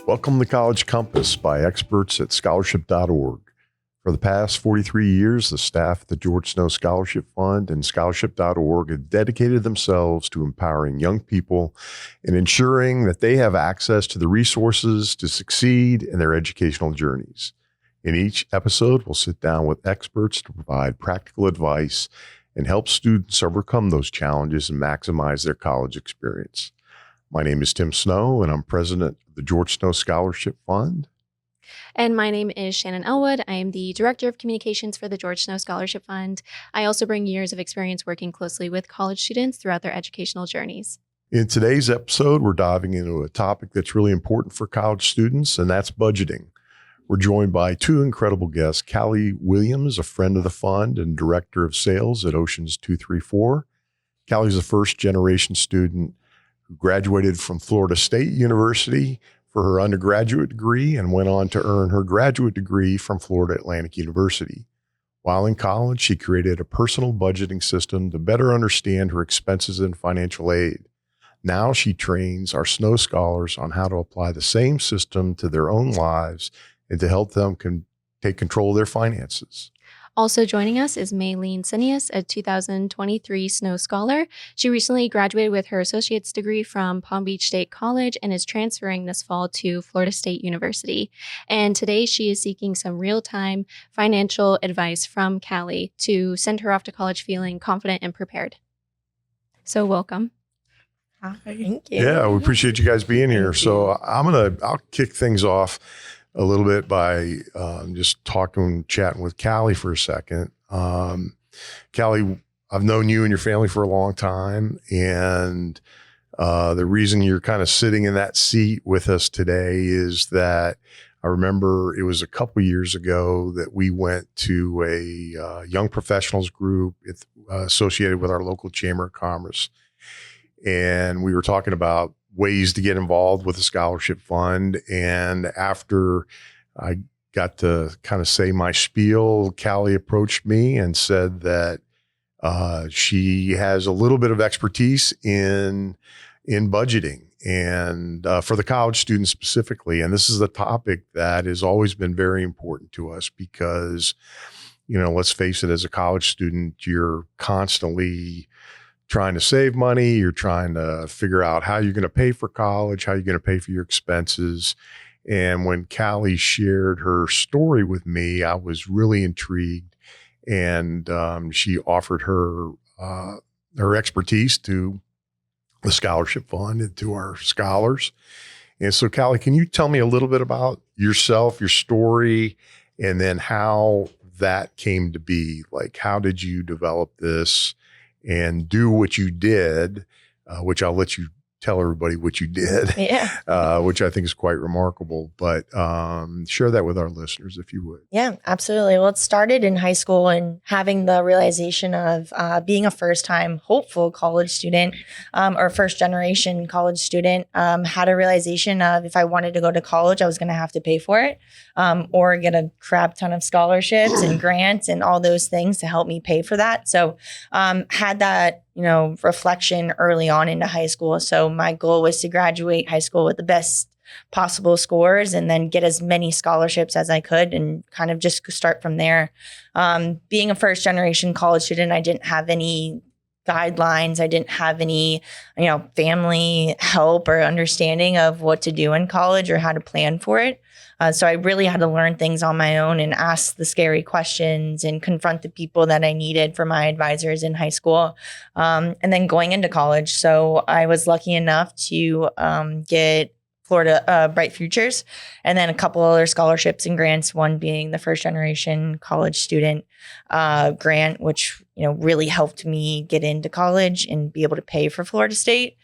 Welcome to College Compass by experts at scholarship.org. For the past 43 years, the staff at the George Snow Scholarship Fund and scholarship.org have dedicated themselves to empowering young people and ensuring that they have access to the resources to succeed in their educational journeys. In each episode, we'll sit down with experts to provide practical advice and help students overcome those challenges and maximize their college experience. My name is Tim Snow, and I'm president of the George Snow Scholarship Fund. And my name is Shannon Elwood. I am the Director of Communications for the George Snow Scholarship Fund. I also bring years of experience working closely with college students throughout their educational journeys. In today's episode, we're diving into a topic that's really important for college students, and that's budgeting. We're joined by two incredible guests, Callie Williams, a friend of the fund and Director of Sales at Oceans 234. Callie's a first-generation student who graduated from Florida State University for her undergraduate degree and went on to earn her graduate degree from Florida Atlantic University. While in college, she created a personal budgeting system to better understand her expenses and financial aid. Now she trains our Snow Scholars on how to apply the same system to their own lives and to help them take control of their finances. Also joining us is Melyne Cineas, a 2023 Snow Scholar. She recently graduated with her associate's degree from Palm Beach State College and is transferring this fall to Florida State University. And today she is seeking some real-time financial advice from Callie to send her off to college feeling confident and prepared. So welcome. Hi. Thank you. Yeah, we appreciate you guys being here. So I'll kick things off a little bit by just chatting with Callie for a second. Callie, I've known you and your family for a long time, and the reason you're kind of sitting in that seat with us today is that I remember it was a couple years ago that we went to a young professionals group associated with our local Chamber of Commerce, and we were talking about ways to get involved with the scholarship fund. And after I got to kind of say my spiel, Callie approached me and said that she has a little bit of expertise in budgeting and for the college students specifically. And this is a topic that has always been very important to us because, let's face it, as a college student, you're constantly trying to save money, you're trying to figure out how you're going to pay for college, how you're going to pay for your expenses. And when Callie shared her story with me, I was really intrigued, and she offered her expertise to the scholarship fund and to our scholars. And so, Callie, can you tell me a little bit about yourself, your story, and then how that came to be? Like, how did you develop this and do what you did, which I'll let you tell everybody what you did, which I think is quite remarkable. But share that with our listeners, if you would. Yeah, absolutely. Well, it started in high school and having the realization of being a first-time hopeful college student or first-generation college student, had a realization of if I wanted to go to college, I was going to have to pay for it or get a crap ton of scholarships and grants and all those things to help me pay for that. So had that reflection early on into high school. So my goal was to graduate high school with the best possible scores and then get as many scholarships as I could and kind of just start from there. Being a first generation college student, I didn't have any guidelines. I didn't have any, family help or understanding of what to do in college or how to plan for it. So I really had to learn things on my own and ask the scary questions and confront the people that I needed for my advisors in high school. And then going into college. So I was lucky enough to get Florida Bright Futures and then a couple other scholarships and grants, one being the first generation college student grant, which, really helped me get into college and be able to pay for Florida State.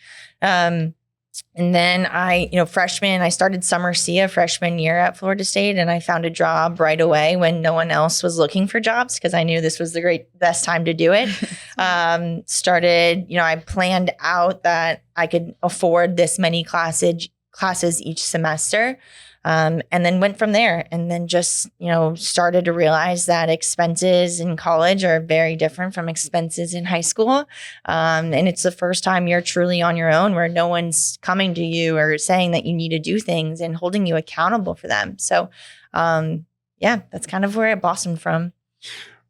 And then I started summer SIA freshman year at Florida State, and I found a job right away when no one else was looking for jobs because I knew this was the best time to do it. I planned out that I could afford this many classes each semester. And then went from there, and then just, started to realize that expenses in college are very different from expenses in high school. And it's the first time you're truly on your own, where no one's coming to you or saying that you need to do things and holding you accountable for them. So, that's kind of where it blossomed from.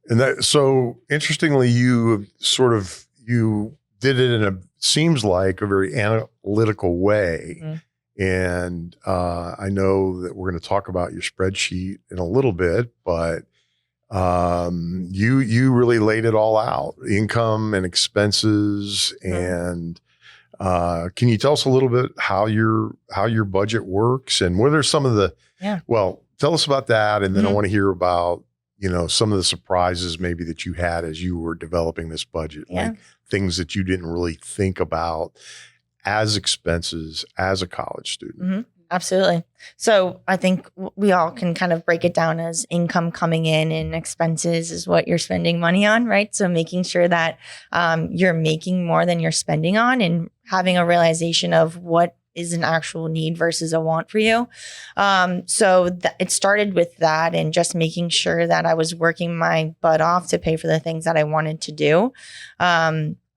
And that, so interestingly, you did it in seems like a very analytical way. Mm-hmm. And I know that we're going to talk about your spreadsheet in a little bit, but you really laid it all out, income and expenses. And can you tell us a little bit how your budget works, and what are some of the, well, tell us about that. And then I want to hear about, some of the surprises maybe that you had as you were developing this budget, like things that you didn't really think about as expenses as a college student. Mm-hmm. Absolutely. So I think we all can kind of break it down as income coming in, and expenses is what you're spending money on, right? So making sure that you're making more than you're spending on, and having a realization of what is an actual need versus a want for you. So it started with that, and just making sure that I was working my butt off to pay for the things that I wanted to do.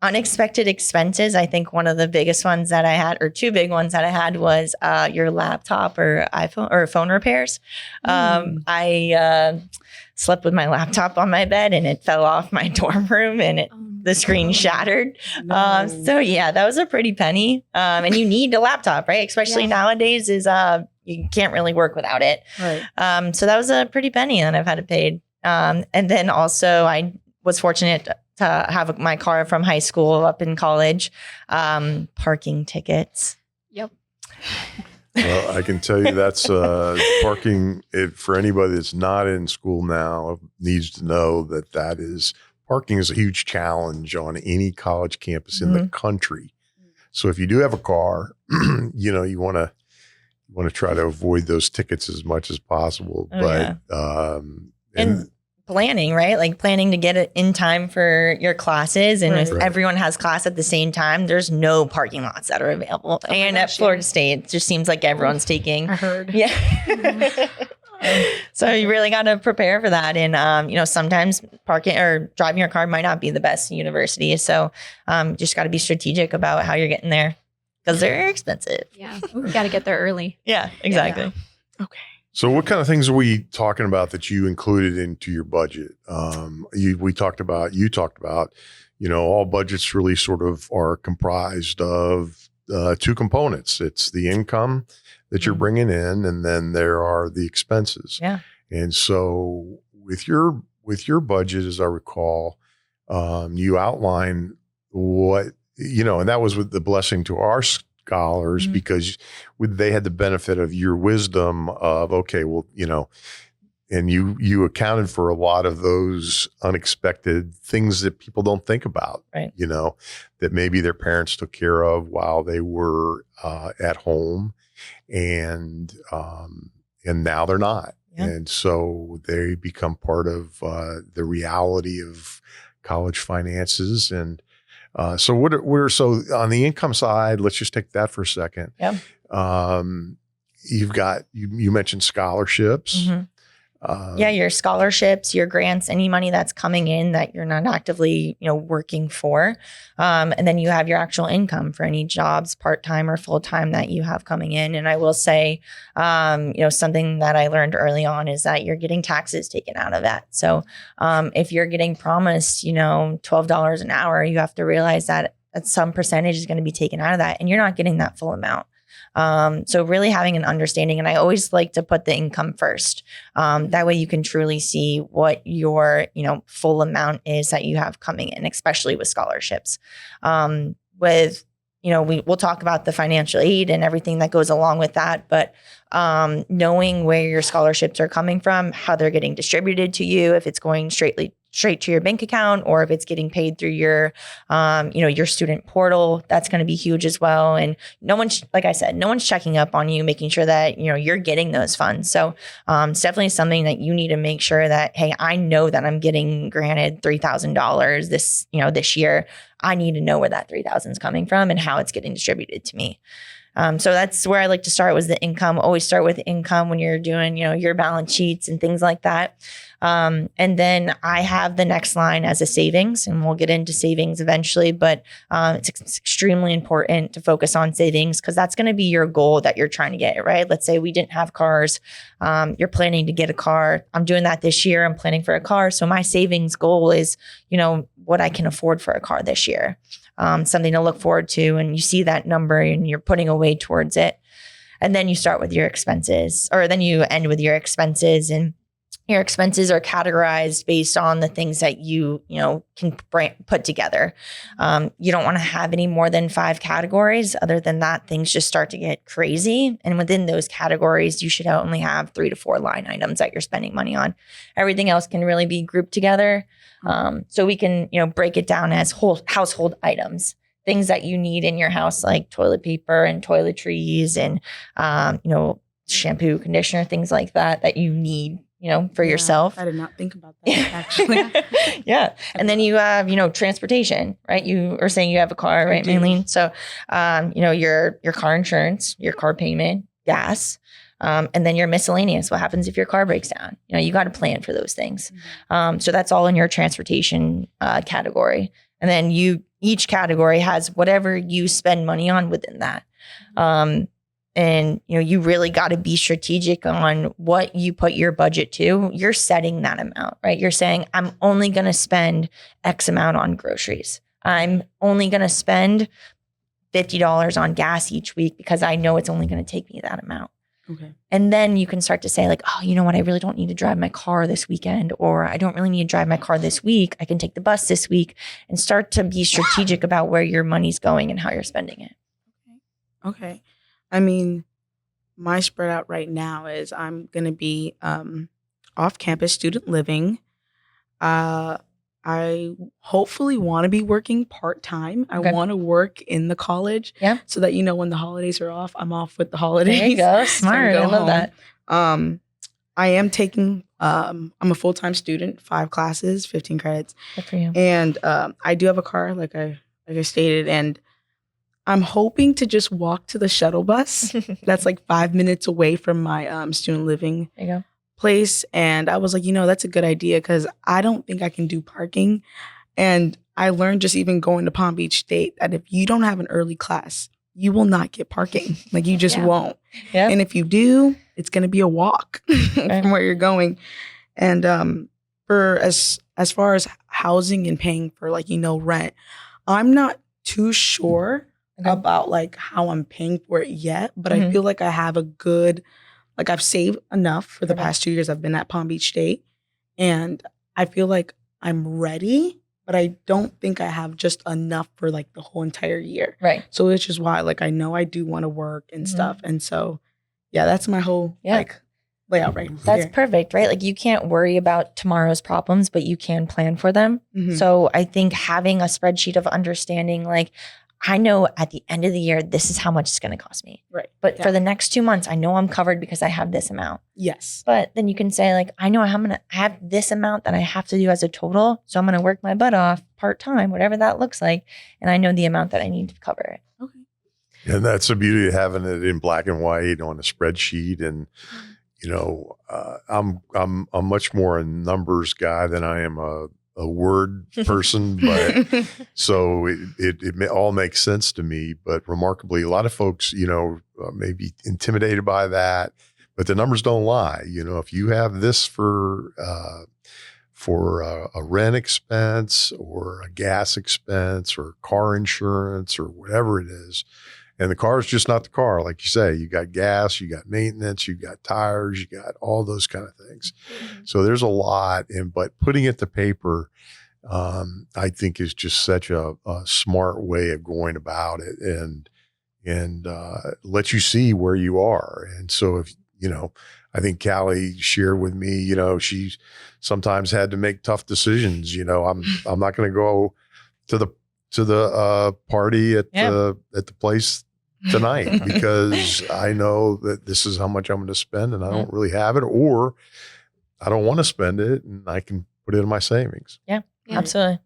Unexpected expenses. I think one of the biggest ones that I had, or two big ones that I had, was your laptop or iPhone or phone repairs. I slept with my laptop on my bed, and it fell off my dorm room, and the screen shattered. No. So that was a pretty penny. And you need a laptop, right? Especially nowadays, you can't really work without it. Right. So that was a pretty penny that I've had to pay. And then also I was fortunate to have my car from high school up in college. Parking tickets. Yep. Well, I can tell you that's parking. For anybody that's not in school now, needs to know that parking is a huge challenge on any college campus in the country. So if you do have a car, you want to try to avoid those tickets as much as possible. And planning, right? Like planning to get it in time for your classes. And if Right. everyone has class at the same time, there's no parking lots that are available. And at Florida State, it just seems like everyone's taking. I heard. Yeah. So you really got to prepare for that. And, sometimes parking or driving your car might not be the best in university. So just got to be strategic about how you're getting there, because they're expensive. Yeah. We got to get there early. Yeah, exactly. Okay. so what kind of things are we talking about that you included into your budget? You talked about, all budgets really sort of are comprised of two components. It's the income that you're bringing in, and then there are the expenses. Yeah. And so with your budget, as I recall, you outline what, and that was with the blessing to our scholars, because they had the benefit of your wisdom of, okay, well, and you accounted for a lot of those unexpected things that people don't think about, Right. That maybe their parents took care of while they were at home, and now they're not. Yeah. And so they become part of the reality of college finances. And so so on the income side, let's just take that for a second. Yeah. You've got, you mentioned scholarships. Mm-hmm. Your scholarships, your grants, any money that's coming in that you're not actively, working for. And then you have your actual income for any jobs, part-time or full-time, that you have coming in. And I will say, something that I learned early on is that you're getting taxes taken out of that. So if you're getting promised, $12 an hour, you have to realize that some percentage is going to be taken out of that, and you're not getting that full amount. So really having an understanding, and I always like to put the income first. That way you can truly see what your, full amount is that you have coming in, especially with scholarships. We'll talk about the financial aid and everything that goes along with that, but knowing where your scholarships are coming from, how they're getting distributed to you, if it's going straight to your bank account, or if it's getting paid through your, your student portal, that's going to be huge as well. And like I said, no one's checking up on you, making sure that, you're getting those funds. So it's definitely something that you need to make sure that, hey, I know that I'm getting granted $3,000 this year. I need to know where that $3,000 is coming from and how it's getting distributed to me. So that's where I like to start, was the income. Always start with income when you're doing, your balance sheets and things like that. And then I have the next line as a savings, and we'll get into savings eventually, but it's extremely important to focus on savings, because that's going to be your goal that you're trying to get, right? Let's say we didn't have cars. You're planning to get a car. I'm doing that this year. I'm planning for a car. So my savings goal is, what I can afford for a car this year, something to look forward to. And you see that number and you're putting away towards it. And then you start with your expenses, or then you end with your expenses, and your expenses are categorized based on the things that you can put together. You don't want to have any more than 5 categories. Other than that, things just start to get crazy. And within those categories, you should only have 3 to 4 line items that you're spending money on. Everything else can really be grouped together. So we can, break it down as whole household items, things that you need in your house, like toilet paper and toiletries and, shampoo, conditioner, things like that you need, for yourself. I did not think about that, actually. Yeah. And then you have, transportation, right? You are saying you have a car, right, Melyne? So, your car insurance, your car payment, gas, and then your miscellaneous. What happens if your car breaks down? You got to plan for those things. So that's all in your transportation category. And then each category has whatever you spend money on within that. And, you really got to be strategic on what you put your budget to. You're setting that amount, right? You're saying, I'm only going to spend X amount on groceries. I'm only going to spend $50 on gas each week because I know it's only going to take me that amount. Okay. And then you can start to say, like, oh, you know what? I really don't need to drive my car this weekend, or I don't really need to drive my car this week. I can take the bus this week, and start to be strategic about where your money's going and how you're spending it. Okay. I mean, my spread out right now is I'm going to be off-campus student living. I hopefully want to be working part-time. I want to work in the college so that, when the holidays are off, I'm off with the holidays. There you go. Smart. I love that. I am taking, I'm a full-time student, 5 classes, 15 credits. Good for you. And I do have a car, like I stated, and I'm hoping to just walk to the shuttle bus. That's like 5 minutes away from my student living place. And I was like, that's a good idea, because I don't think I can do parking. And I learned just even going to Palm Beach State that if you don't have an early class, you will not get parking. Like, you just won't. Yep. And if you do, it's going to be a walk from where you're going. And for as far as housing and paying for rent, I'm not too sure about how I'm paying for it yet, but I feel like I have a good, I've saved enough for the past 2 years I've been at Palm Beach State, and I feel like I'm ready, but I don't think I have just enough for the whole entire year. Right. So it's just why I know I do want to work and stuff. And so, that's my whole layout right now. That's perfect, right? You can't worry about tomorrow's problems, but you can plan for them. So I think having a spreadsheet of understanding, I know at the end of the year, this is how much it's going to cost me. Right. But for the next 2 months, I know I'm covered because I have this amount. Yes. But then you can say I know I'm going to have this amount that I have to do as a total. So I'm going to work my butt off part-time, whatever that looks like. And I know the amount that I need to cover it. Okay. And that's the beauty of having it in black and white on a spreadsheet. And, I'm much more a numbers guy than I am a word person, but so it all makes sense to me. But remarkably, a lot of folks, may be intimidated by that, but the numbers don't lie. If you have this for a rent expense or a gas expense or car insurance or whatever it is, and the car is just not the car, like you say, you got gas, you got maintenance, you got tires, you got all those kind of things. So there's a lot, but putting it to paper, I think is just such a smart way of going about it, and let you see where you are. And so if I think Callie shared with me, she sometimes had to make tough decisions. I'm not going to go to the party at the place tonight because I know that this is how much I'm going to spend and I don't really have it, or I don't want to spend it and I can put it in my savings. Yeah, absolutely.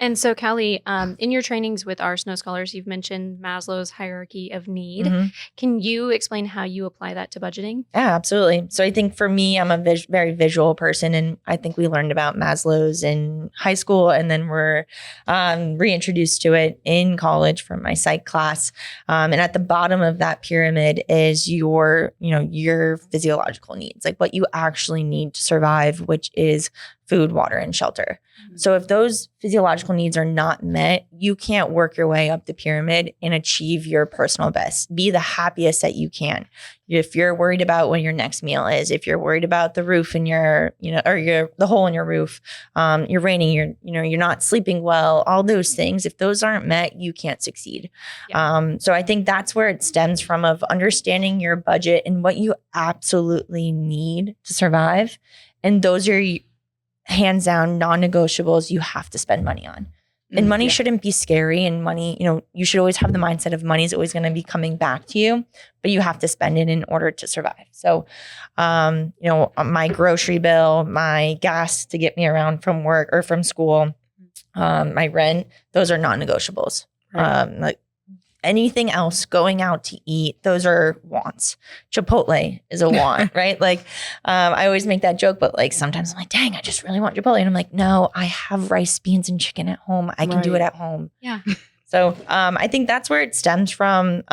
And so, Callie, in your trainings with our Snow Scholars, you've mentioned Maslow's hierarchy of need. Mm-hmm. Can you explain how you apply that to budgeting? Yeah, absolutely. So I think for me, I'm a very visual person, and I think we learned about Maslow's in high school, and then we're reintroduced to it in college from my psych class. And at the bottom of that pyramid is your physiological needs, like what you actually need to survive, which is food, water, and shelter. So if those physiological needs are not met, you can't work your way up the pyramid and achieve your personal best. Be the happiest that you can. If you're worried about when your next meal is, if you're worried about the roof in the hole in your roof, you're raining, you're not sleeping well, all those things, if those aren't met, you can't succeed. Yeah. So I think that's where it stems from, of understanding your budget and what you absolutely need to survive. And those are hands down non-negotiables you have to spend money on. And money shouldn't be scary, and money, you should always have the mindset of money is always going to be coming back to you, but you have to spend it in order to survive. So, my grocery bill, my gas to get me around from work or from school, my rent, those are non-negotiables. Right. Like anything else, going out to eat, those are wants. Chipotle is a want, right? Like, I always make that joke, but like sometimes I'm like, dang, I just really want Chipotle. And I'm like, no, I have rice, beans, and chicken at home. I can do it at home. Yeah. So I think that's where it stems from.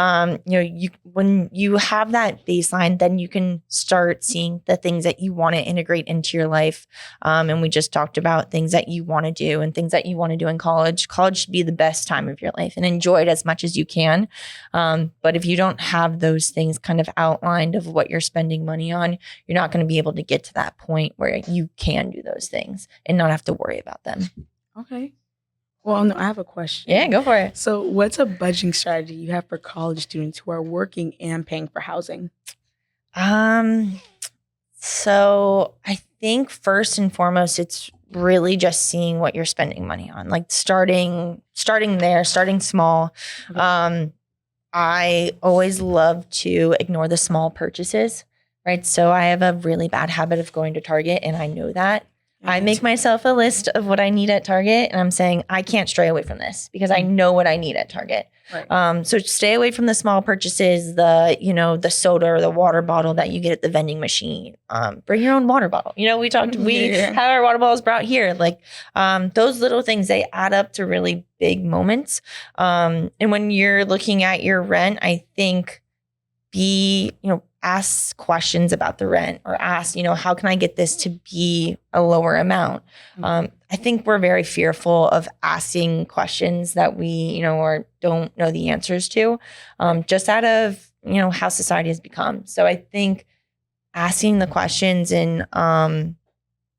When you have that baseline, then you can start seeing the things that you want to integrate into your life. And we just talked about things that you want to do and things that you want to do in college. College should be the best time of your life, and enjoy it as much as you can. But if you don't have those things kind of outlined of what you're spending money on, you're not going to be able to get to that point where you can do those things and not have to worry about them. Okay. Well, no, I have a question. Yeah, go for it. So what's a budgeting strategy you have for college students who are working and paying for housing? So I think first and foremost, it's really just seeing what you're spending money on, like starting there, starting small. Okay. I always love to ignore the small purchases, right? So I have a really bad habit of going to Target, and I know that. I make myself a list of what I need at Target, and I'm saying I can't stray away from this because I know what I need at Target. Right. So stay away from the small purchases, the soda or the water bottle that you get at the vending machine. Bring your own water bottle. We have our water bottles brought here. Like those little things, they add up to really big moments. And when you're looking at your rent, I think ask questions about the rent, or ask, how can I get this to be a lower amount? I think we're very fearful of asking questions that we, or don't know the answers to, just out of, how society has become. So I think asking the questions and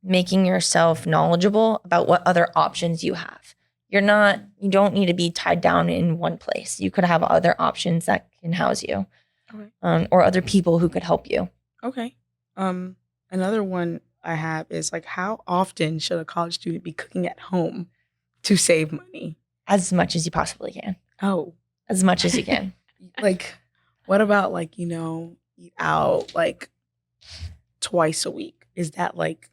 making yourself knowledgeable about what other options you have. You don't need to be tied down in one place. You could have other options that can house you. Okay. Or other people who could help you. Okay. Another one I have is like, how often should a college student be cooking at home to save money? As much as you possibly can. Oh. As much as you can. Like, what about eat out like twice a week? Is that like...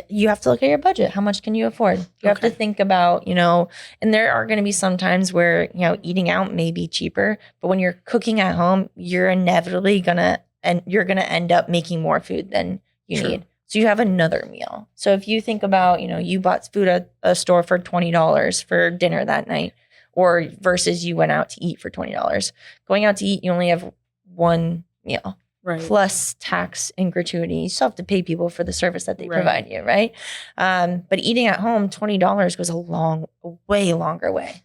You have to look at your budget. How much can you afford? You have to think about, and there are going to be some times where, eating out may be cheaper, but when you're cooking at home, you're inevitably you're going to end up making more food than you need. So you have another meal. So if you think about, you bought food at a store for $20 for dinner that night, or versus you went out to eat for $20. Going out to eat, you only have one meal. Right. Plus tax and gratuity. You still have to pay people for the service that they provide you, right? But eating at home, $20 goes a way longer way.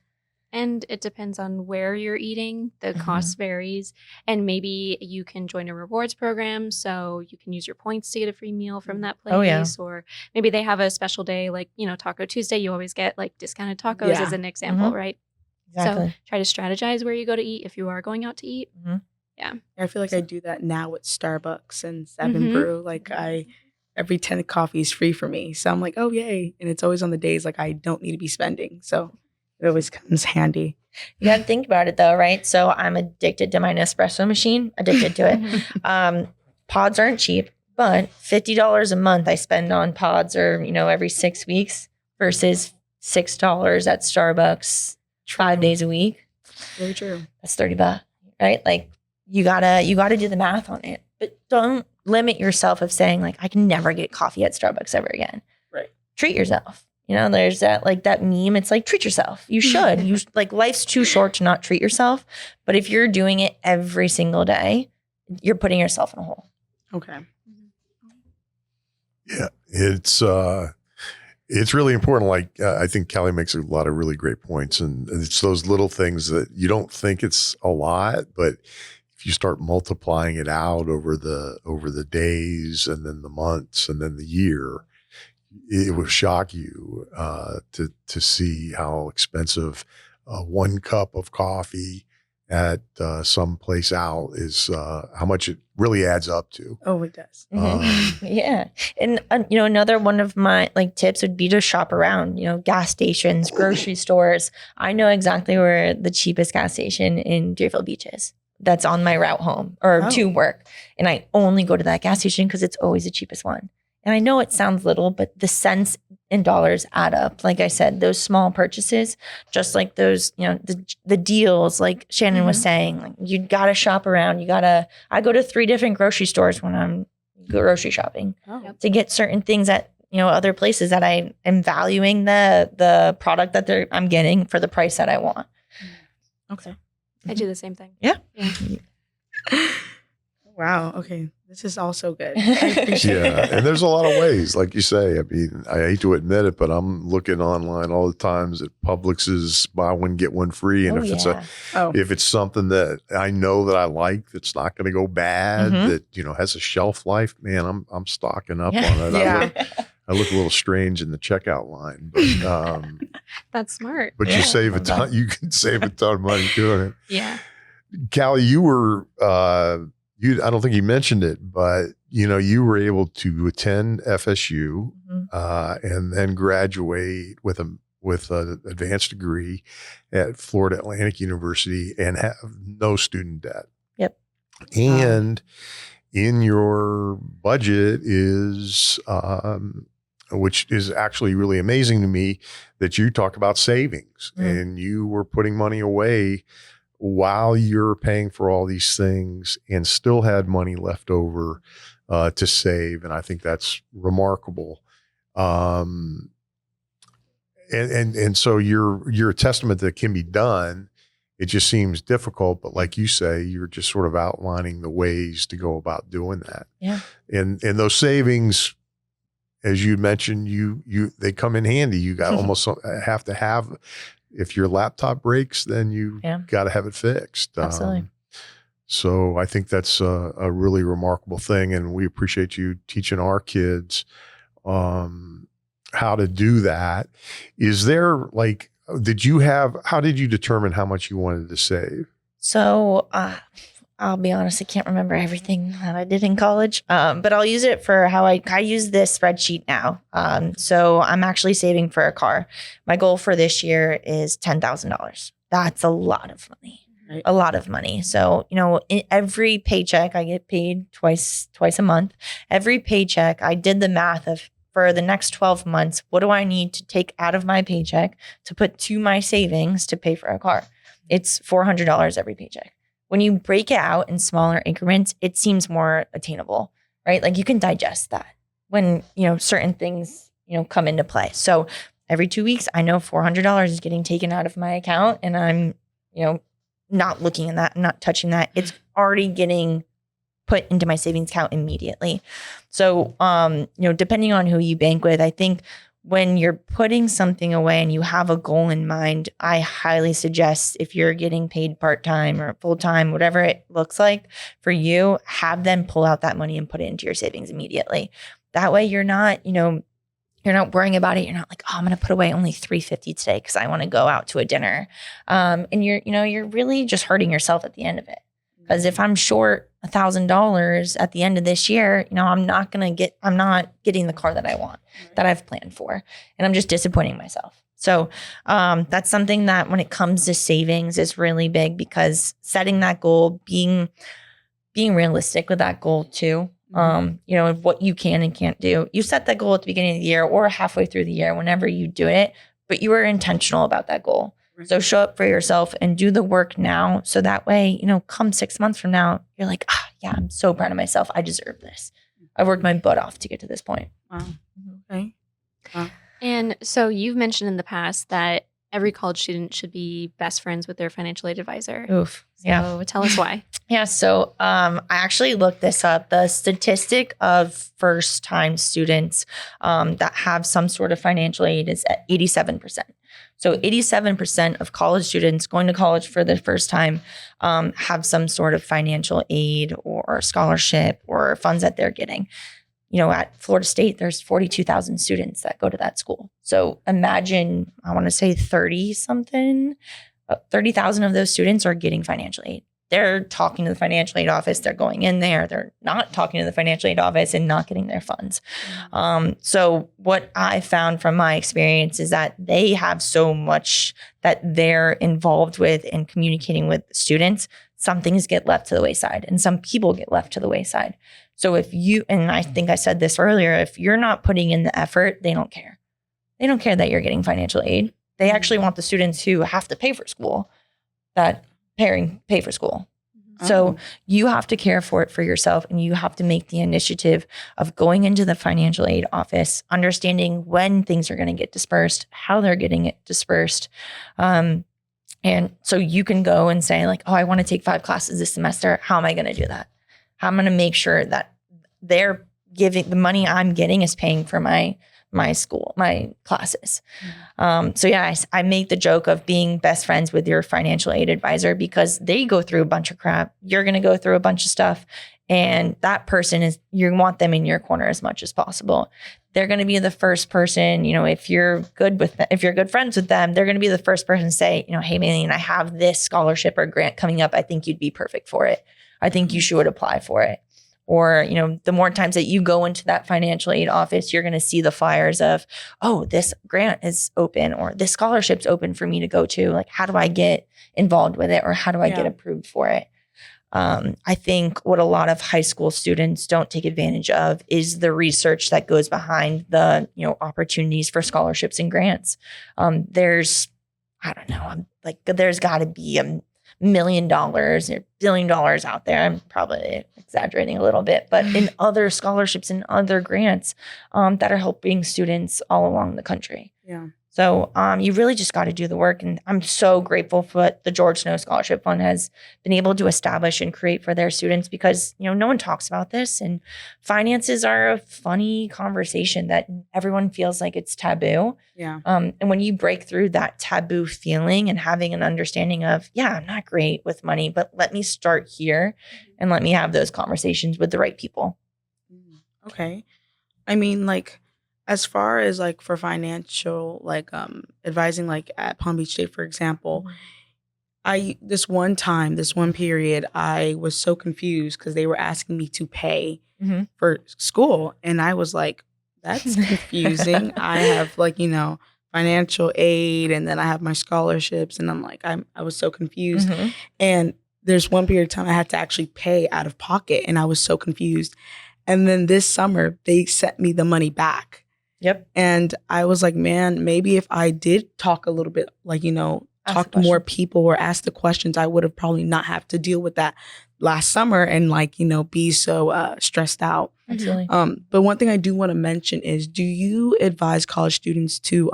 And it depends on where you're eating. The cost varies. And maybe you can join a rewards program, so you can use your points to get a free meal from that place. Oh, yeah. Or maybe they have a special day like, Taco Tuesday. You always get like discounted tacos as an example, right? Exactly. So try to strategize where you go to eat if you are going out to eat. Yeah. I feel like I do that now with Starbucks and 7 Brew. Like every 10 coffee is free for me. So I'm like, oh, yay. And it's always on the days like I don't need to be spending. So it always comes handy. You got to think about it though, right? So I'm addicted to my Nespresso machine, addicted to it. Pods aren't cheap, but $50 a month I spend on pods, or, every 6 weeks versus $6 at Starbucks 5 days a week. Very true. That's $30, right? Like you gotta do the math on it, but don't limit yourself of saying like, I can never get coffee at Starbucks ever again. Right. Treat yourself. You know, there's that meme. It's like, treat yourself. You should. You like, life's too short to not treat yourself. But if you're doing it every single day, you're putting yourself in a hole. Okay. Yeah, it's really important. Like I think Callie makes a lot of really great points, and it's those little things that you don't think it's a lot, but if you start multiplying it out over the days and then the months and then the year, it will shock you to see how expensive one cup of coffee at some place out is, how much it really adds up to. Oh, it does. Yeah. And, another one of my like tips would be to shop around, gas stations, grocery stores. I know exactly where the cheapest gas station in Deerfield Beach is. That's on my route home or to work. And I only go to that gas station because it's always the cheapest one. And I know it sounds little, but the cents and dollars add up. Like I said, those small purchases, just like those, the deals, like Shannon was saying, like you got to shop around. I go to 3 different grocery stores when I'm grocery shopping to get certain things at, other places that I am valuing the product that I'm getting for the price that I want. Okay. I do the same thing. Yeah. Wow. Okay. This is also good. I appreciate it. Yeah, and there's a lot of ways, like you say. I mean, I hate to admit it, but I'm looking online all the times at Publix's buy one get one free, and if it's something that I know that I like, that's not going to go bad, that has a shelf life, man, I'm stocking up on it. Yeah. I look a little strange in the checkout line, but That's smart. but you save a ton. You can save a ton of money doing it. Yeah. Callie, you were. I don't think you mentioned it, but you were able to attend FSU and then graduate with an advanced degree at Florida Atlantic University and have no student debt. Yep. And in your budget is, which is actually really amazing to me, that you talk about savings and you were putting money away while you're paying for all these things and still had money left over to save. And I think that's remarkable. And so you're a testament that it can be done. It just seems difficult, but like you say, you're just sort of outlining the ways to go about doing that. Yeah. And those savings, as you mentioned, they come in handy. You got almost have to have. If your laptop breaks, then you got to have it fixed. Absolutely. So I think that's a really remarkable thing. And we appreciate you teaching our kids how to do that. Is there how did you determine how much you wanted to save? So I'll be honest, I can't remember everything that I did in college, but I'll use it for how I use this spreadsheet now. So I'm actually saving for a car. My goal for this year is $10,000. That's a lot of money. Right. A lot of money. So, in every paycheck, I get paid twice a month. Every paycheck, I did the math of, for the next 12 months, what do I need to take out of my paycheck to put to my savings to pay for a car? It's $400 every paycheck. When you break it out in smaller increments, it seems more attainable, right? Like you can digest that when, certain things, come into play. So every 2 weeks, I know $400 is getting taken out of my account and I'm, not looking at that, not touching that. It's already getting put into my savings account immediately. So, depending on who you bank with, I think when you're putting something away and you have a goal in mind, I highly suggest, if you're getting paid part-time or full-time, whatever it looks like for you, have them pull out that money and put it into your savings immediately. That way you're not, you're not worrying about it. You're not like, oh, I'm going to put away only $350 today because I want to go out to a dinner. And you're really just hurting yourself at the end of it. Because if I'm short $1,000 at the end of this year, I'm not getting the car that I want, that I've planned for, and I'm just disappointing myself. So that's something that when it comes to savings is really big, because setting that goal, being realistic with that goal too. What you can and can't do. You set that goal at the beginning of the year or halfway through the year, whenever you do it, but you were intentional about that goal. So show up for yourself and do the work now. So that way, come 6 months from now, you're like, yeah, I'm so proud of myself. I deserve this. I worked my butt off to get to this point. Wow. Okay. Wow. And so you've mentioned in the past that every college student should be best friends with their financial aid advisor. Oof. Yeah. So tell us why. Yeah. So I actually looked this up. The statistic of first-time students that have some sort of financial aid is at 87%. So 87% of college students going to college for the first time have some sort of financial aid or scholarship or funds that they're getting. At Florida State, there's 42,000 students that go to that school. So imagine, I want to say 30,000 of those students are getting financial aid. They're talking to the financial aid office. They're going in there. They're not talking to the financial aid office and not getting their funds. So what I found from my experience is that they have so much that they're involved with and communicating with students. Some things get left to the wayside and some people get left to the wayside. So if you, and I think I said this earlier, if you're not putting in the effort, they don't care. They don't care that you're getting financial aid. They actually want the students who have to pay for school that pay for school. So you have to care for it for yourself, and you have to make the initiative of going into the financial aid office, understanding when things are going to get dispersed, how they're getting it dispersed. And so you can go and say like, I want to take 5 classes this semester. How am I going to do that? How am I going to make sure that they're giving the money I'm getting is paying for my school, my classes. So yeah, I make the joke of being best friends with your financial aid advisor because they go through a bunch of crap. You're going to go through a bunch of stuff. And that person you want them in your corner as much as possible. They're going to be the first person, if you're good friends with them, they're going to be the first person to say, hey, Melyne, I have this scholarship or grant coming up. I think you'd be perfect for it. I think you should apply for it. Or, the more times that you go into that financial aid office, you're going to see the flyers of, this grant is open or this scholarship's open for me to go to. Like, how do I get involved with it? Or how do I get approved for it? I think what a lot of high school students don't take advantage of is the research that goes behind the, opportunities for scholarships and grants. There's got to be $1 million or $1 billion out there. I'm probably exaggerating a little bit, but in other scholarships and other grants that are helping students all along the country. Yeah. So you really just got to do the work. And I'm so grateful for what the George Snow Scholarship Fund has been able to establish and create for their students because, no one talks about this. And finances are a funny conversation that everyone feels like it's taboo. Yeah. And when you break through that taboo feeling and having an understanding of, I'm not great with money, but let me start here and let me have those conversations with the right people. Okay. I mean, as far as for financial advising at Palm Beach State, for example, this one period I was so confused because they were asking me to pay for school, and I was like, that's confusing. I have financial aid, and then I have my scholarships, and I'm like, I was so confused. And there's one period of time I had to actually pay out of pocket, and I was so confused. And then this summer they sent me the money back. Yep. And I was like, man, maybe if I did talk a little bit, talk to more people or ask the questions, I would have probably not have to deal with that last summer and be so stressed out. Absolutely. But one thing I do want to mention is, do you advise college students to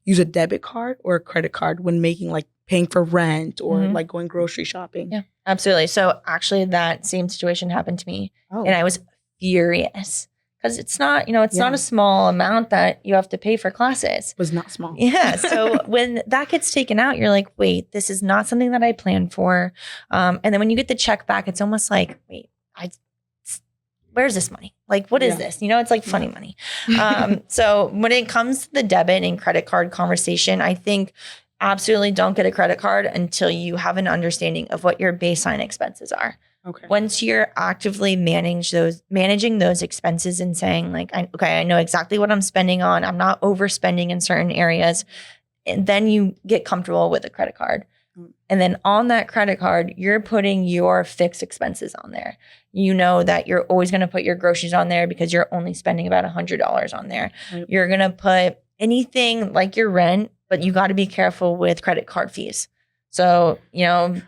use a debit card or a credit card when making paying for rent or going grocery shopping? Yeah, absolutely. So actually that same situation happened to me and I was furious. Because it's not, not a small amount that you have to pay for classes. It was not small. Yeah. So when that gets taken out, you're like, wait, this is not something that I planned for. And then when you get the check back, it's almost like, wait, where's this money? What is this? It's funny money. So when it comes to the debit and credit card conversation, I think absolutely don't get a credit card until you have an understanding of what your baseline expenses are. Okay. Once you're actively managing those expenses and saying I know exactly what I'm spending on. I'm not overspending in certain areas. And then you get comfortable with a credit card. And then on that credit card, you're putting your fixed expenses on there. You know that you're always going to put your groceries on there because you're only spending about $100 on there. Right. You're going to put anything like your rent, but you got to be careful with credit card fees. So,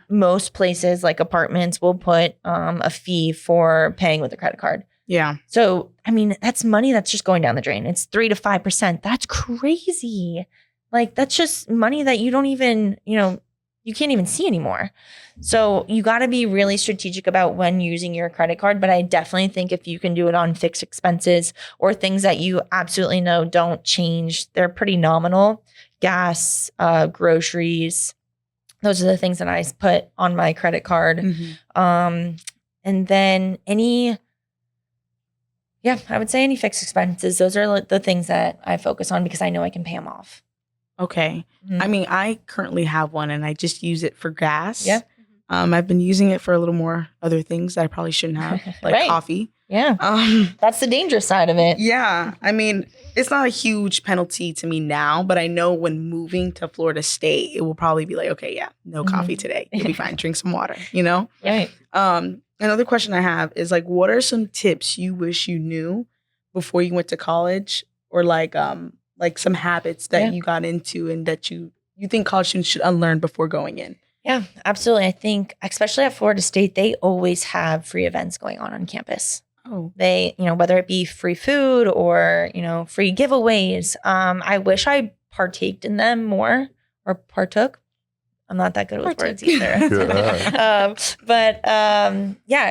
most places like apartments will put a fee for paying with a credit card. Yeah. So, I mean, that's money that's just going down the drain. It's 3 to 5%. That's crazy. Like, that's just money that you don't even, you can't even see anymore. So you got to be really strategic about when using your credit card. But I definitely think if you can do it on fixed expenses or things that you absolutely know don't change, they're pretty nominal. Gas, groceries, those are the things that I put on my credit card. And then I would say any fixed expenses. Those are the things that I focus on because I know I can pay them off. Okay. Mm-hmm. I mean, I currently have one and I just use it for gas. Yeah. I've been using it for a little more other things that I probably shouldn't have, like Right. coffee. Yeah. That's the dangerous side of it. Yeah. I mean, it's not a huge penalty to me now, but I know when moving to Florida State, it will probably be like, okay, yeah, no coffee today. You'll be fine. Drink some water, Right. Another question I have is like, what are some tips you wish you knew before you went to college, or like some habits that you got into and that you think college students should unlearn before going in? Yeah, absolutely. I think, especially at Florida State, they always have free events going on campus. Oh, They, whether it be free food or, free giveaways. I wish I partaked in them more or partook. I'm not that good with words either. I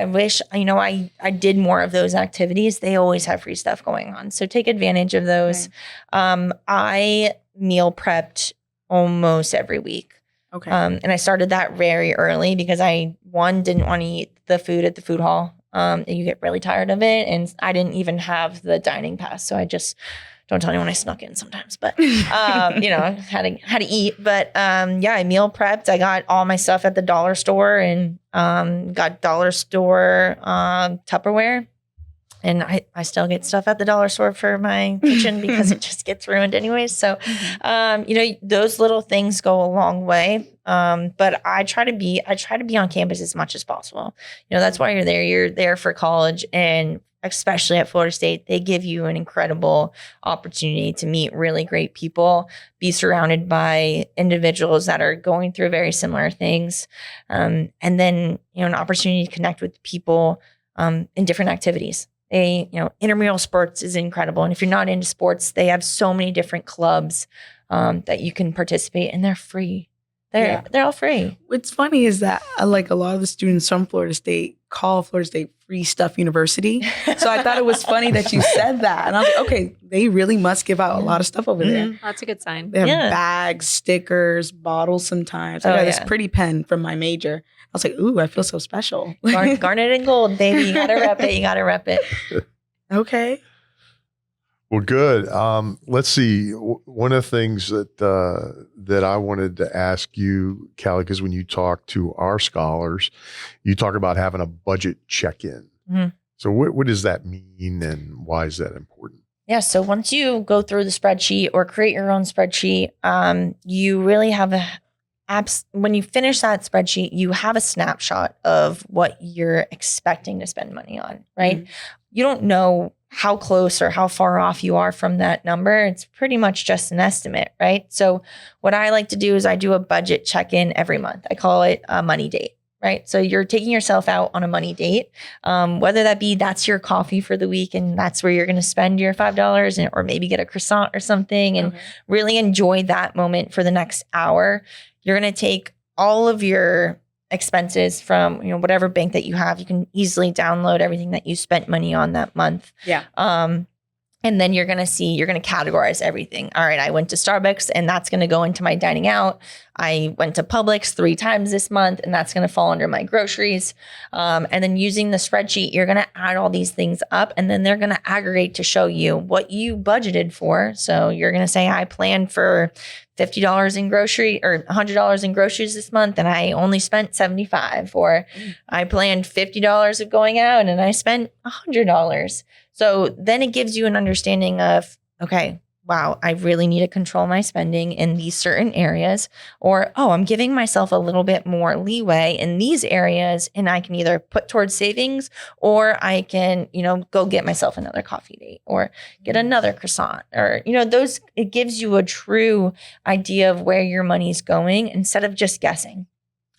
wish, I did more of those activities. They always have free stuff going on. So take advantage of those. Right. I meal prepped almost every week. Okay. And I started that very early because I didn't want to eat the food at the food hall. And you get really tired of it. And I didn't even have the dining pass. So I just, don't tell anyone I snuck in sometimes, but, had to eat. But, I meal prepped. I got all my stuff at the dollar store and got dollar store Tupperware. And I still get stuff at the dollar store for my kitchen because it just gets ruined anyways. So, those little things go a long way. But I try to be on campus as much as possible. That's why you're there. You're there for college, and especially at Florida State, they give you an incredible opportunity to meet really great people, be surrounded by individuals that are going through very similar things. And then, an opportunity to connect with people in different activities. Intramural sports is incredible. And if you're not into sports, they have so many different clubs that you can participate in. They're free. They're all free. What's funny is that like a lot of the students from Florida State call Florida State Free Stuff University. So I thought it was funny that you said that. And I was like, okay, they really must give out a lot of stuff over there. That's a good sign. They have bags, stickers, bottles sometimes. I got this pretty pen from my major. I was like, ooh, I feel so special. Garnet and gold, baby. You got to rep it. Okay. Well, good. Let's see. One of the things that I wanted to ask you, Callie, because when you talk to our scholars, you talk about having a budget check-in. Mm-hmm. So what does that mean, and why is that important? Yeah. So once you go through the spreadsheet or create your own spreadsheet, you really have when you finish that spreadsheet, you have a snapshot of what you're expecting to spend money on, right? Mm-hmm. You don't know how close or how far off you are from that number. It's pretty much just an estimate, right? So what I like to do is I do a budget check-in every month. I call it a money date, right? So you're taking yourself out on a money date, whether that be that's your coffee for the week and that's where you're going to spend your $5 or maybe get a croissant or something and really enjoy that moment for the next hour. You're going to take all of your expenses from, whatever bank that you have. You can easily download everything that you spent money on that month. Yeah. And then you're going to categorize everything. All right, I went to Starbucks and that's going to go into my dining out. I went to Publix 3 times this month and that's going to fall under my groceries. And then using the spreadsheet, you're going to add all these things up and then they're going to aggregate to show you what you budgeted for. So you're going to say, I planned for $50 in grocery or $100 in groceries this month and I only spent $75, or I planned $50 of going out and I spent $100. So then it gives you an understanding of, okay, wow, I really need to control my spending in these certain areas, or, oh, I'm giving myself a little bit more leeway in these areas, and I can either put towards savings, or I can, go get myself another coffee date or get another croissant, or, it gives you a true idea of where your money's going instead of just guessing.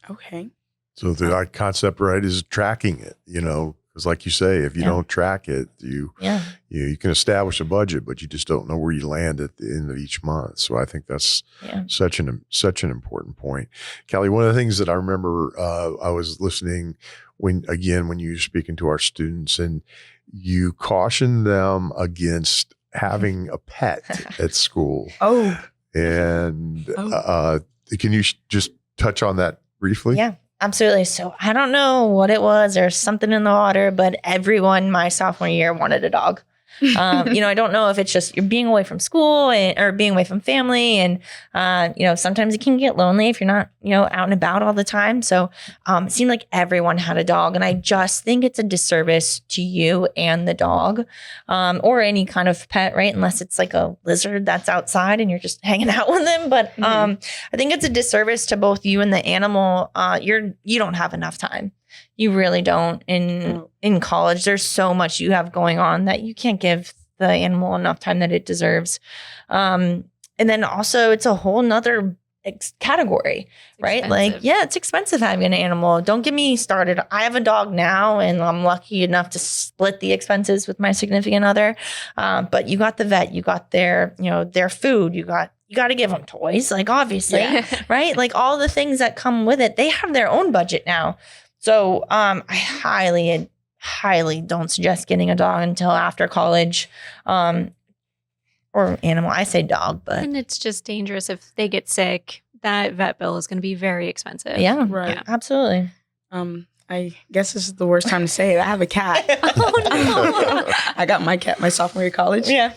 Okay. So the concept, right, is tracking it, because like you say, if you don't track it, you can establish a budget, but you just don't know where you land at the end of each month. So I think that's such an important point. Callie, one of the things that I remember, I was listening when you were speaking to our students, and you cautioned them against having a pet at school. Oh. And can you just touch on that briefly? Yeah. Absolutely. So I don't know what it was. There's something in the water, but everyone my sophomore year wanted a dog. I don't know if it's just you're being away from school or being away from family. And, sometimes it can get lonely if you're not, out and about all the time. So it seemed like everyone had a dog. And I just think it's a disservice to you and the dog, or any kind of pet, right? Unless it's like a lizard that's outside and you're just hanging out with them. But I think it's a disservice to both you and the animal. You don't have enough time. You really don't. In college, there's so much you have going on that you can't give the animal enough time that it deserves. And then also it's a whole nother category, right? Expensive. Like, it's expensive having an animal. Don't get me started. I have a dog now, and I'm lucky enough to split the expenses with my significant other. But you got the vet, you got their food, you got to give them toys, like obviously, right? Like all the things that come with it, they have their own budget now. So I highly don't suggest getting a dog until after college, or animal. I say dog, but. And it's just dangerous if they get sick. That vet bill is going to be very expensive. Yeah, Right. Yeah, absolutely. I guess this is the worst time to say it. I have a cat. Oh, no. I got my cat my sophomore year of college. Yeah,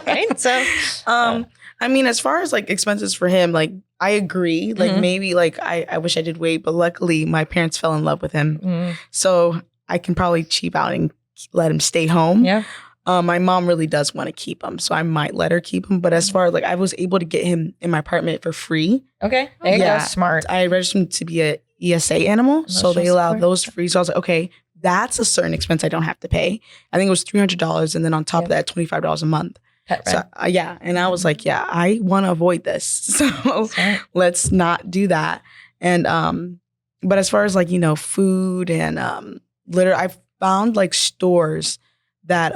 right. So, I mean, as far as like expenses for him, like I agree. Like maybe like I wish I did wait, but luckily my parents fell in love with him, so I can probably cheap out and let him stay home. Yeah. My mom really does want to keep him, so I might let her keep him. But as far as like, I was able to get him in my apartment for free. Okay, there you go. Smart. I registered him to be a ESA animal, so they allow those free. So I was like, okay, that's a certain expense I don't have to pay. I think it was $300, and then on top of that, $25 a month. So and I was like, I want to avoid this, so let's not do that. And but as far as like food and litter, I found like stores that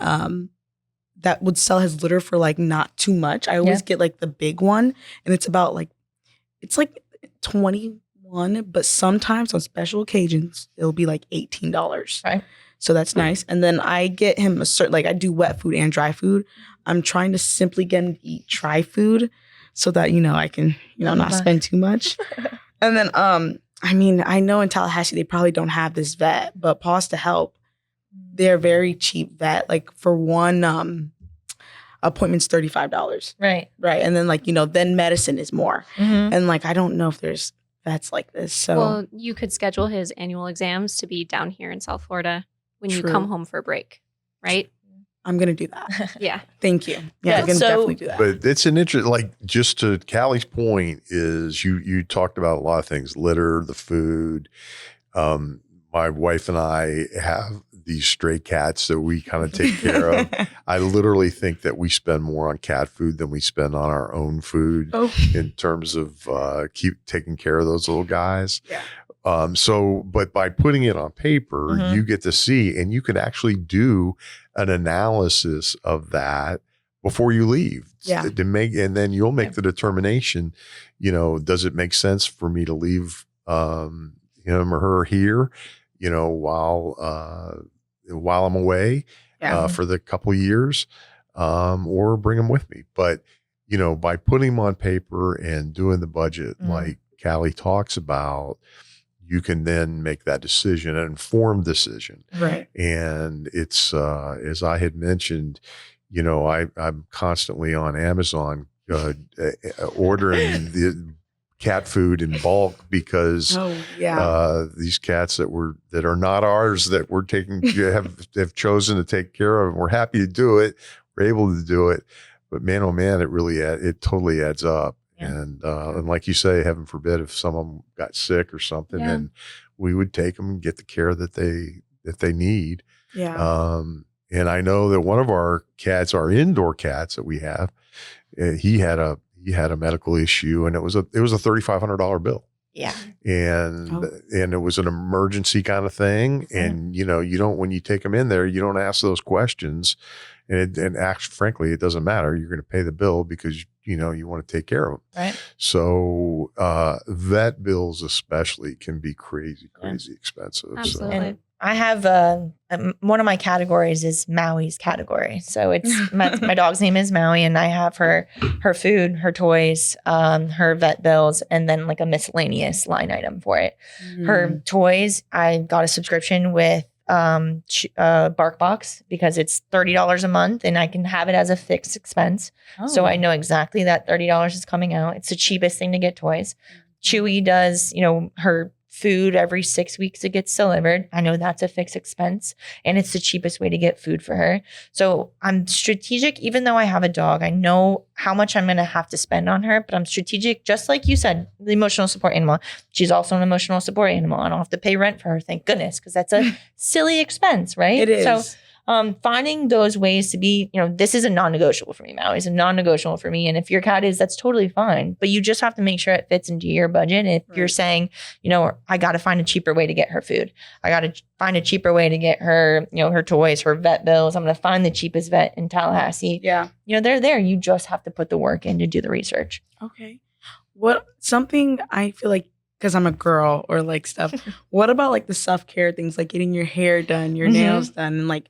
that would sell his litter for like not too much. I always get like the big one, and it's about like it's like 21, but sometimes on special occasions it'll be like $18. Right. So that's nice. And then I get him a certain, like I do wet food and dry food. I'm trying to simply get him to eat dry food so that, I can, not spend too much. And then, I mean, I know in Tallahassee, they probably don't have this vet, but Pause to Help, they're very cheap vet. Like for one appointment's $35. Right. Right. And then like, then medicine is more. And like, I don't know if there's vets like this. So Well, you could schedule his annual exams to be down here in South Florida when you come home for a break, right? I'm going to do that. Yeah. Thank you. Yeah, I'm going to definitely do that. But it's an interest, like just to Callie's point is you talked about a lot of things, litter, the food. My wife and I have these stray cats that we kind of take care of. I literally think that we spend more on cat food than we spend on our own food in terms of keep taking care of those little guys. Yeah. But by putting it on paper, you get to see, and you can actually do an analysis of that before you leave. Yeah. And then you'll make the determination, does it make sense for me to leave him or her here, while I'm away for the couple of years, or bring them with me. But, by putting them on paper and doing the budget, like Callie talks about, you can then make that decision, an informed decision. Right. And it's, as I had mentioned, I'm constantly on Amazon ordering the cat food in bulk because these cats that are not ours, that we're taking, have chosen to take care of, and we're happy to do it. We're able to do it. but man, oh man, it totally adds up. Yeah. And like you say, heaven forbid if some of them got sick or something, and we would take them and get the care that they need. Yeah. And I know that one of our cats, our indoor cats that we have, he had a medical issue, and it was a $3,500 bill. Yeah. And it was an emergency kind of thing. And, you don't, when you take them in there, you don't ask those questions. And frankly, it doesn't matter. You're going to pay the bill because, you want to take care of them. Right. So, vet bills especially can be crazy expensive. Absolutely. And I have one of my categories is Maui's category. So it's my dog's name is Maui, and I have her food, her toys, her vet bills, and then like a miscellaneous line item for it. Her toys, I got a subscription with BarkBox because it's $30 a month, and I can have it as a fixed expense. So I know exactly that $30 is coming out. It's the cheapest thing to get toys. Chewy does, her food every 6 weeks it gets delivered. I know that's a fixed expense, and it's the cheapest way to get food for her. So I'm strategic. Even though I have a dog, I know how much I'm going to have to spend on her, but I'm strategic. Just like you said, the emotional support animal. She's also an emotional support animal. I don't have to pay rent for her. Thank goodness. Because that's a silly expense, right? It is. So finding those ways to be, this is a non-negotiable for me. Maui is a non-negotiable for me. And if your cat is, that's totally fine. But you just have to make sure it fits into your budget. And if you're saying, I got to find a cheaper way to get her food. I got to find a cheaper way to get her, her toys, her vet bills. I'm going to find the cheapest vet in Tallahassee. Yeah. They're there. You just have to put the work in to do the research. Okay. Something I feel like, because I'm a girl or like stuff, what about like the self-care things, like getting your hair done, your nails done, and like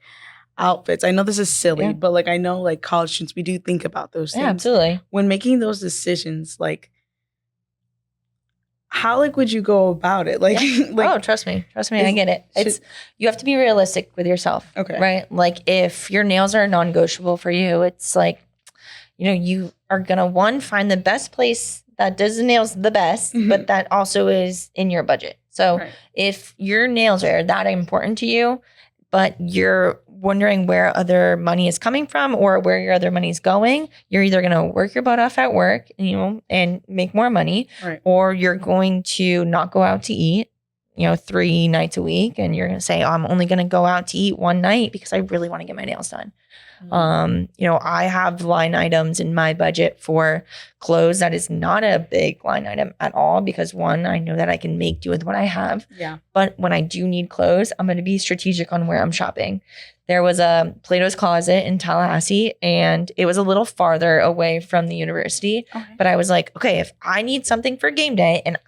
outfits? I know this is silly, but like I know like college students, we do think about those things. Yeah, absolutely. When making those decisions, like how like would you go about it? Like, trust me, I get it. You have to be realistic with yourself. Okay. Right? Like if your nails are non-negotiable for you, it's like, you are gonna find the best place that does the nails the best, but that also is in your budget. So if your nails are that important to you, but you're wondering where other money is coming from or where your other money is going, you're either going to work your butt off at work, and make more money, or you're going to not go out to eat, 3 nights a week. And you're going to say, I'm only going to go out to eat one night because I really want to get my nails done. I have line items in my budget for clothes that is not a big line item at all because one, I know that I can make do with what I have. Yeah. But when I do need clothes, I'm going to be strategic on where I'm shopping. There was a Plato's Closet in Tallahassee, and it was a little farther away from the university. Okay. But I was like, okay, if I need something for game day and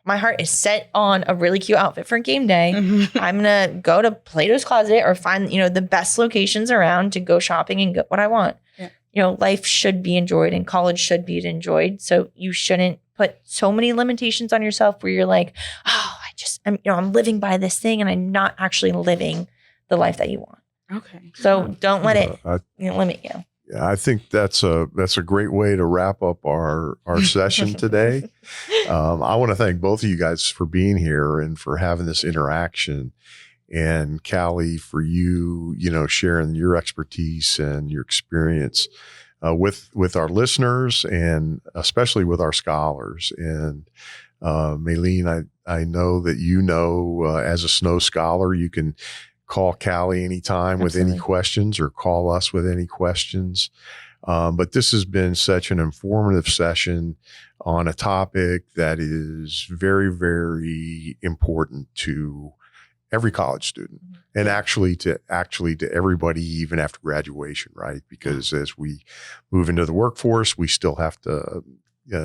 my heart is set on a really cute outfit for game day, I'm going to go to Plato's Closet or find, the best locations around to go shopping and get what I want. Yeah. Life should be enjoyed and college should be enjoyed. So you shouldn't put so many limitations on yourself where you're like, I'm living by this thing and I'm not actually living the life that you want. Okay. So don't let it limit you. Yeah, I think that's a great way to wrap up our session today. I want to thank both of you guys for being here and for having this interaction, and Callie for you sharing your expertise and your experience with our listeners and especially with our scholars. And Melyne, I know that as a Snow Scholar, you can call Callie anytime with any questions or call us with any questions. But this has been such an informative session on a topic that is very, very important to every college student and actually to everybody, even after graduation, right? Because as we move into the workforce, we still have to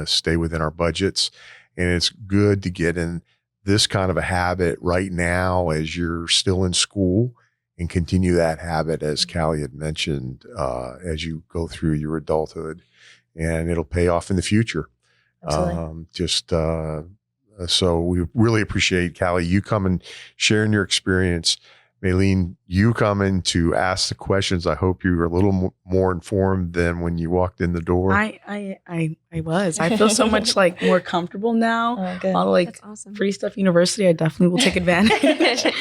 stay within our budgets. And it's good to get in this kind of a habit right now as you're still in school and continue that habit, as Callie had mentioned, as you go through your adulthood, and it'll pay off in the future. So we really appreciate, Callie, you coming, sharing your experience. Melyne, you coming to ask the questions. I hope you were a little more informed than when you walked in the door. I was. I feel so much more comfortable now. All That's awesome. Free Stuff University, I definitely will take advantage.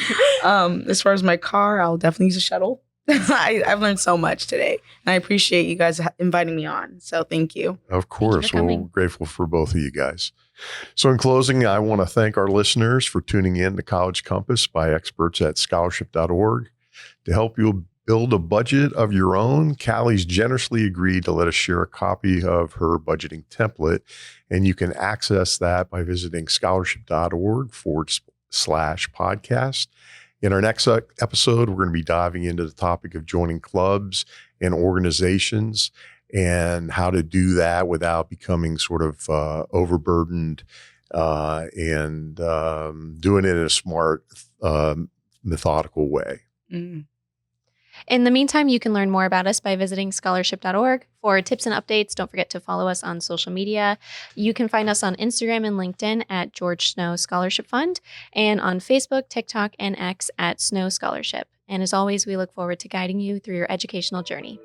As far as my car, I'll definitely use a shuttle. I've learned so much today, and I appreciate you guys inviting me on. So thank you. Of course. We're grateful for both of you guys. So in closing, I want to thank our listeners for tuning in to College Compass by experts at scholarship.org. To help you build a budget of your own, Callie's generously agreed to let us share a copy of her budgeting template, and you can access that by visiting scholarship.org/podcast. In our next episode, we're going to be diving into the topic of joining clubs and organizations and how to do that without becoming sort of overburdened and doing it in a smart, methodical way. Mm. In the meantime, you can learn more about us by visiting scholarship.org. For tips and updates, don't forget to follow us on social media. You can find us on Instagram and LinkedIn at George Snow Scholarship Fund, and on Facebook, TikTok, and X at Snow Scholarship. And as always, we look forward to guiding you through your educational journey.